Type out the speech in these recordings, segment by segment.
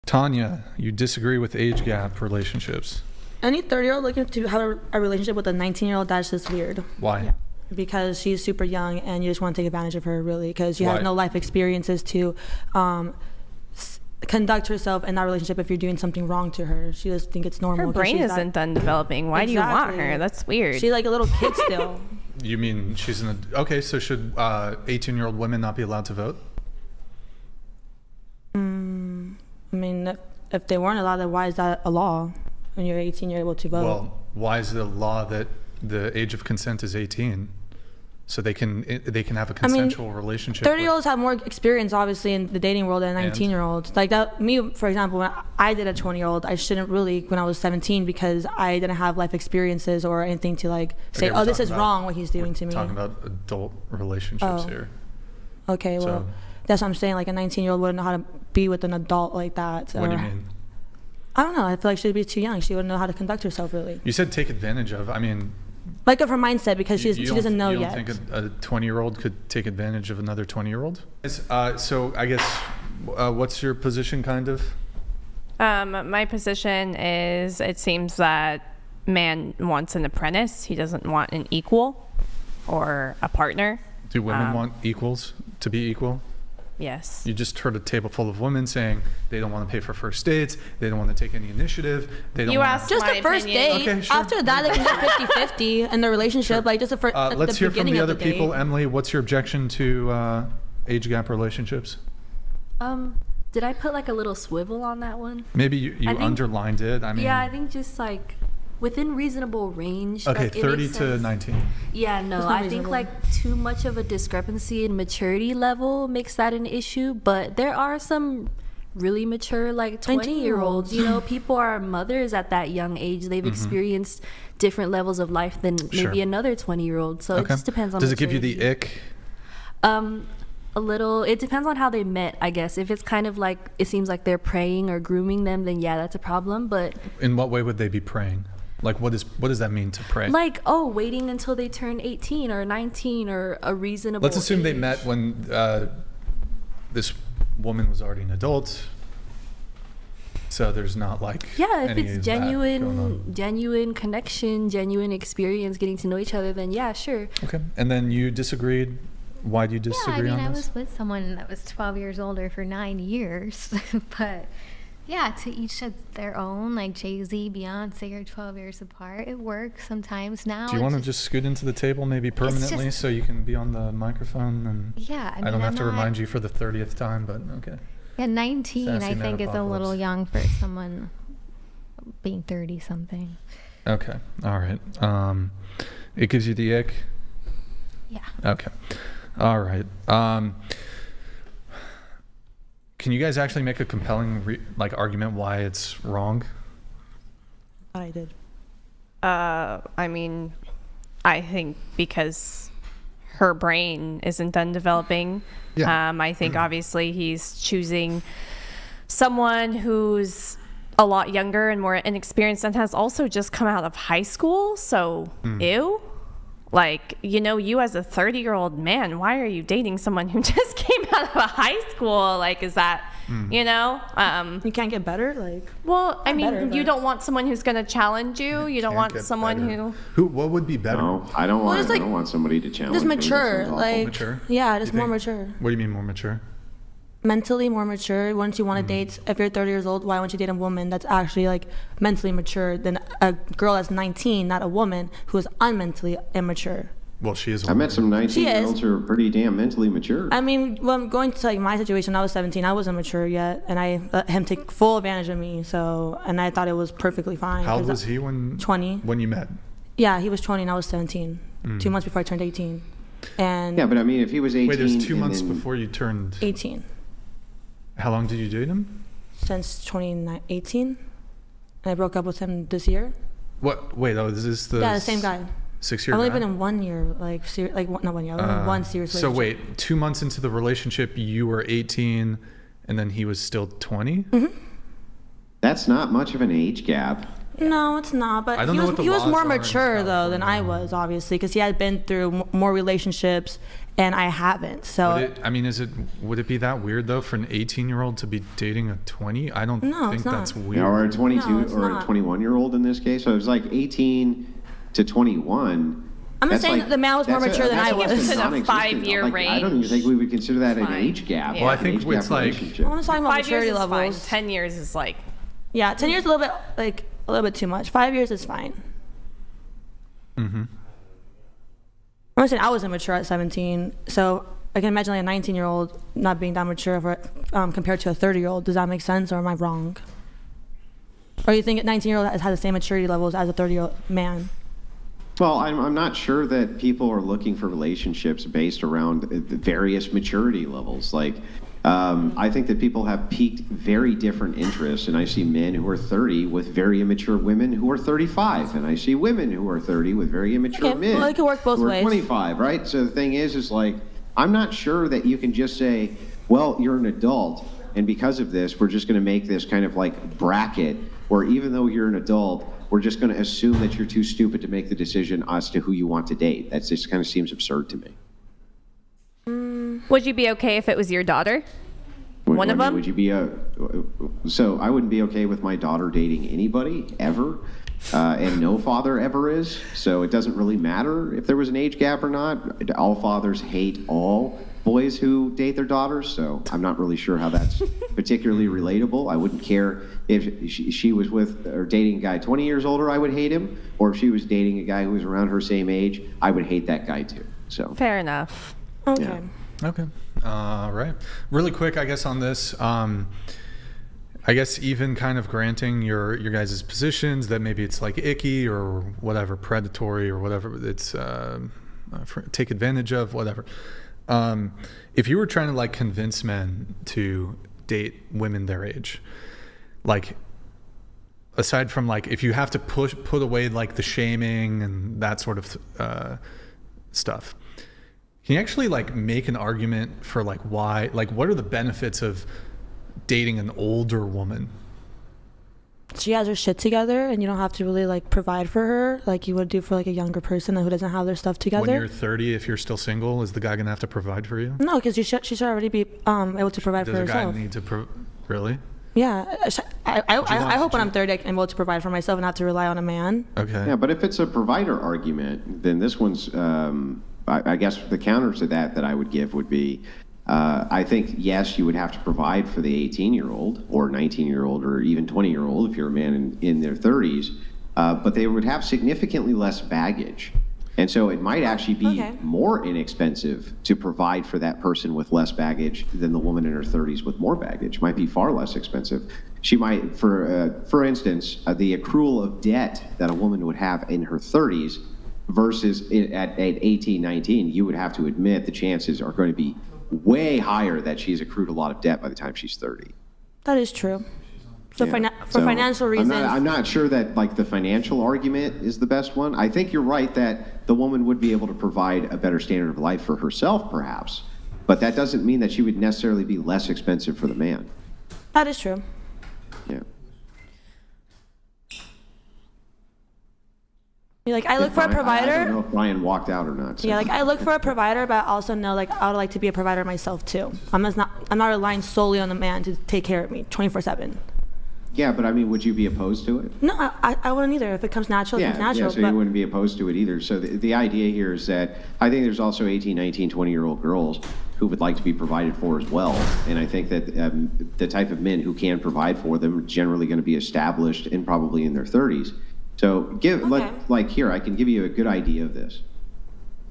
Tanya, you disagree with age gap relationships. Any 30-year-old looking to have a relationship with a 19-year-old, that's just weird. Why? Yeah. Because she's super young and you just want to take advantage of her, really, because she Why? has no life experiences to conduct herself in that relationship if you're doing something wrong to her. She just think it's normal. Her brain isn't done developing. Why do you want her? That's weird. She's like a little kid still. You mean she's okay, so should 18-year-old women not be allowed to vote? I mean, if they weren't allowed, then why is that a law? When you're 18, you're able to vote. Well, why is it a law that the age of consent is 18? So they can have a consensual relationship. 30-year-olds have more experience, obviously, in the dating world than 19-year-olds. Like that, me, for example, when I did a 20-year-old, I shouldn't really when I was 17 because I didn't have life experiences or anything to like say, oh, this is wrong what he's doing to me. Talking about adult relationships here. Okay, well, that's what I'm saying. Like a 19-year-old wouldn't know how to be with an adult like that. What do you mean? I don't know. I feel like she'd be too young. She wouldn't know how to conduct herself, really. You said take advantage of. I mean, like of her mindset, because she doesn't know yet. You don't think a 20-year-old could take advantage of another 20-year-old? So I guess, what's your position, kind of? My position is it seems that man wants an apprentice. He doesn't want an equal or a partner. Do women want equals to be equal? Yes. You just heard a table full of women saying they don't want to pay for first dates. They don't want to take any initiative. They don't. Asked just the first date. Okay, sure. After that, they can get 50-50 in the relationship. Sure. Like just the first. Let's hear from the other people. Emily, what's your objection to age gap relationships? Did I put like a little swivel on that one? Maybe you underlined it. I mean. Yeah, I think just like within reasonable range. Okay, like, 30 to 19. Yeah, no, I think like too much of a discrepancy in maturity level makes that an issue. But there are some really mature like 20-year-olds. You know, people are mothers at that young age. They've experienced different levels of life than maybe another 20-year-old. So it just depends on. Does it give you the ick? A little. It depends on how they met, I guess. If it's kind of like it seems like they're preying or grooming them, then yeah, that's a problem. But in what way would they be preying? Like, what does that mean to pray? Like, waiting until they turn 18 or 19 or a reasonable Let's assume age. they met when this woman was already an adult. So there's not like if it's genuine connection, genuine experience, getting to know each other, then yeah, sure. Okay. And then you disagreed. Why do you disagree on this? I was with someone that was 12 years older for 9 years, but... Yeah, to each their own. Like Jay-Z, Beyonce are 12 years apart. It works sometimes now. Do you want to just scoot into the table maybe permanently so you can be on the microphone? And yeah, I don't have to remind you for the 30th time, but okay. Yeah, 19 I think is a little young for someone being 30-something. Okay, all right. It gives you the ick? Yeah. Okay, all right. Can you guys actually make a compelling argument why it's wrong? I did. I mean, I think because her brain isn't done developing. Yeah. I think obviously he's choosing someone who's a lot younger and more inexperienced and has also just come out of high school. So, ew. Like, you as a 30-year-old man, why are you dating someone who just came out of a high school? Like, is that, you can't get better? Like, well, I mean, you don't want someone who's going to challenge you. You don't want someone what would be better? No, I don't want somebody to challenge just me. mature. Like, mature? Yeah, just more mature. What do you mean more mature? Mentally more mature. Once you want to date, if you're 30 years old, why won't you date a woman that's actually like mentally mature than a girl that's 19, not a woman who is unmentally immature? Well, she is. I met some 19-year-olds who are pretty damn mentally mature. I mean, well, I'm going to like my situation. I was 17. I wasn't mature yet, and I let him take full advantage of me. So, and I thought it was perfectly fine. How old was he when? 20. When you met? Yeah, he was 20 and I was 17. 2 months before I turned 18. And yeah, but I mean, if he was 18, wait, there's 2 months before you turned 18. How long did you date him? Since 2018. And I broke up with him this year. What? Wait, is this the... Yeah, the same guy. 6-year I've only guy? been in 1 year, not 1 year, one serious relationship. So wait, 2 months into the relationship, you were 18, and then he was still 20? Mm-hmm. That's not much of an age gap. No, it's not. But I don't know what the he was laws more are in mature though than I California. was, obviously, because he had been through more relationships, and I haven't. So Would it be that weird though for an 18-year-old to be dating a 20? I don't No, think it's not. that's weird. Or a 22 No, it's or a not. 21-year-old in this case. So it was like 18 to 21. I'm That's just saying like- that the man was more that's a- mature than that's I almost was. It's in a non-existent. 5-year I don't even range. think we would consider that an Fine. age gap. Yeah. Well, I an think age gap it's like- relationship. I want to talk about 5 years maturity is fine. levels. 10 years is like, Yeah, 10 years is a little bit too much. 5 years is fine. Mm-hmm. I'm saying I was immature at 17, so I can imagine like a 19-year-old not being that mature compared to a 30-year-old. Does that make sense, or am I wrong? Or you think a 19-year-old has the same maturity levels as a 30-year-old man? Well, I'm not sure that people are looking for relationships based around the various maturity levels. Like, I think that people have piqued very different interests, and I see men who are 30 with very immature women who are 35, and I see women who are 30 with very immature Okay, men well, it could work both who are ways. 25, right? So the thing is like, I'm not sure that you can just say, well, you're an adult, and because of this, we're just going to make this kind of like bracket where even though you're an adult, we're just going to assume that you're too stupid to make the decision as to who you want to date. That just kind of seems absurd to me. would you be okay if it was your daughter? One of them? Would you be so I wouldn't be okay with my daughter dating anybody ever, and no father ever is. So it doesn't really matter if there was an age gap or not. All fathers hate all boys who date their daughters, so I'm not really sure how that's particularly relatable. I wouldn't care if she was with or dating a guy 20 years older, I would hate him, or if she was dating a guy who was around her same age, I would hate that guy too. So Fair enough. Okay. Yeah. Okay. Right. Really quick, I guess, on this. I guess even kind of granting your guys' positions that maybe it's like icky or whatever, predatory or whatever it's take advantage of, whatever. If you were trying to like convince men to date women their age, like aside from like if you have to put away like the shaming and that sort of stuff, can you actually like make an argument for like why, like what are the benefits of dating an older woman? She has her shit together, and you don't have to really like provide for her like you would do for like a younger person who doesn't have their stuff together. When you're 30, if you're still single, is the guy gonna have to provide for you? No, because she should already be able to provide Does for a guy herself. need to really? Yeah, I hope when to- I'm 30, I'm able to provide for myself and not have to rely on a man. Okay. Yeah, but if it's a provider argument, then this one's, I guess the counter to that I would give would be, I think, yes, you would have to provide for the 18-year-old or 19-year-old or even 20-year-old if you're a man in their 30s, but they would have significantly less baggage. And so it might actually be more inexpensive to provide for that person with less baggage than the woman in her 30s with more baggage. Might be far less expensive. She might, for instance, the accrual of debt that a woman would have in her 30s versus at 18, 19, you would have to admit the chances are going to be way higher that she's accrued a lot of debt by the time she's 30. That is true. So Yeah. for financial reasons, I'm not sure that like the financial argument is the best one. I think you're right that the woman would be able to provide a better standard of life for herself, perhaps, but that doesn't mean that she would necessarily be less expensive for the man. that is true. Yeah. Like I look for a I don't provider. know if Brian walked out or not. So. Yeah, like I look for a provider, but I also know like I would like to be a provider myself too. I'm not relying solely on the man to take care of me 24/7. Yeah, but I mean, would you be opposed to it? No, I wouldn't either. If it comes natural, it comes natural. So you wouldn't be opposed to it either. So the idea here is that I think there's also 18, 19, 20-year-old girls who would like to be provided for as well. And I think that the type of men who can provide for them are generally going to be established and probably in their 30s. So here, I can give you a good idea of this.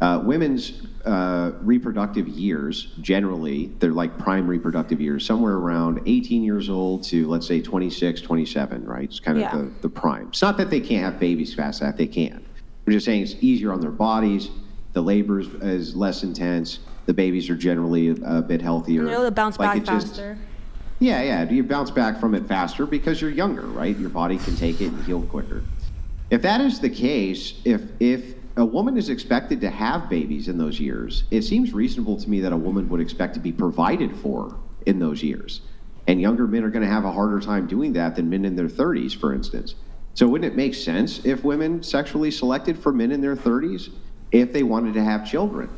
Women's reproductive years, generally, they're like prime reproductive years, somewhere around 18 years old to, let's say, 26, 27, right? It's kind of the prime. It's not that they can't have babies fast, that they can. We're just saying it's easier on their bodies, the labor is less intense, the babies are generally a bit healthier. And they're able to bounce back faster. Yeah, you bounce back from it faster because you're younger, right? Your body can take it and heal quicker. If that is the case, if a woman is expected to have babies in those years, it seems reasonable to me that a woman would expect to be provided for in those years. And younger men are going to have a harder time doing that than men in their 30s, for instance. So wouldn't it make sense if women sexually selected for men in their 30s if they wanted to have children?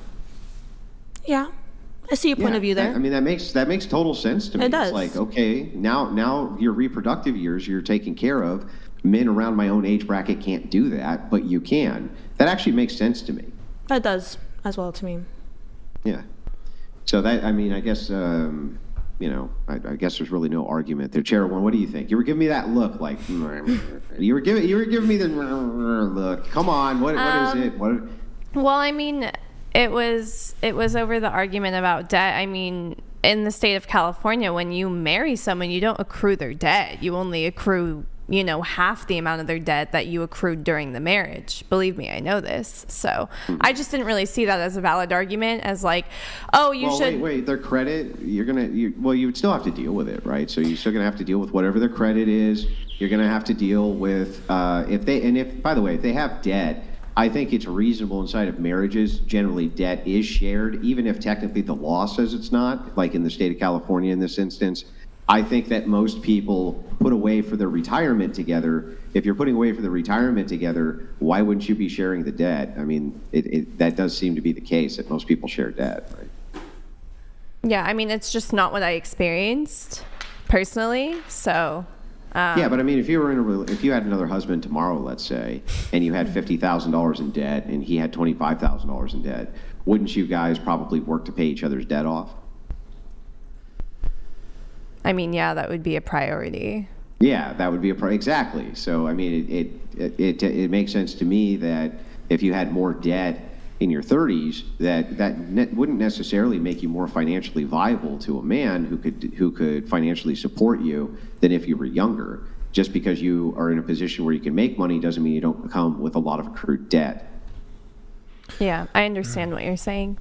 Yeah. I see your point of view there. I mean, that makes total sense to me. It does. It's like, okay, now your reproductive years you're taking care of. Men around my own age bracket can't do that, but you can. That actually makes sense to me. That does as well to me. Yeah. So that, I mean, I guess, I guess there's really no argument there. Chairwoman, what do you think? You were giving me that look, like you were giving me the look. Come on, what is it? What? Well, I mean, it was over the argument about debt. I mean, in the state of California, when you marry someone, you don't accrue their debt. You only accrue, half the amount of their debt that you accrued during the marriage. Believe me, I know this. So I just didn't really see that as a valid argument, as like, oh, you should. Wait, their credit, you would still have to deal with it, right? So you're still going to have to deal with whatever their credit is. You're going to have to deal with, by the way, if they have debt, I think it's reasonable inside of marriages. Generally, debt is shared, even if technically the law says it's not, like in the state of California in this instance. I think that most people put away for their retirement together. If you're putting away for the retirement together, why wouldn't you be sharing the debt? I mean, that does seem to be the case, that most people share debt, right? Yeah, I mean, it's just not what I experienced personally, so... yeah, but I mean, if you had another husband tomorrow, let's say, and you had $50,000 in debt and he had $25,000 in debt, wouldn't you guys probably work to pay each other's debt off? I mean, yeah, that would be a priority. Yeah, that would be exactly. So, I mean, it makes sense to me that if you had more debt in your 30s, that wouldn't necessarily make you more financially viable to a man who could financially support you than if you were younger. Just because you are in a position where you can make money doesn't mean you don't come with a lot of accrued debt. Yeah, I understand what you're saying.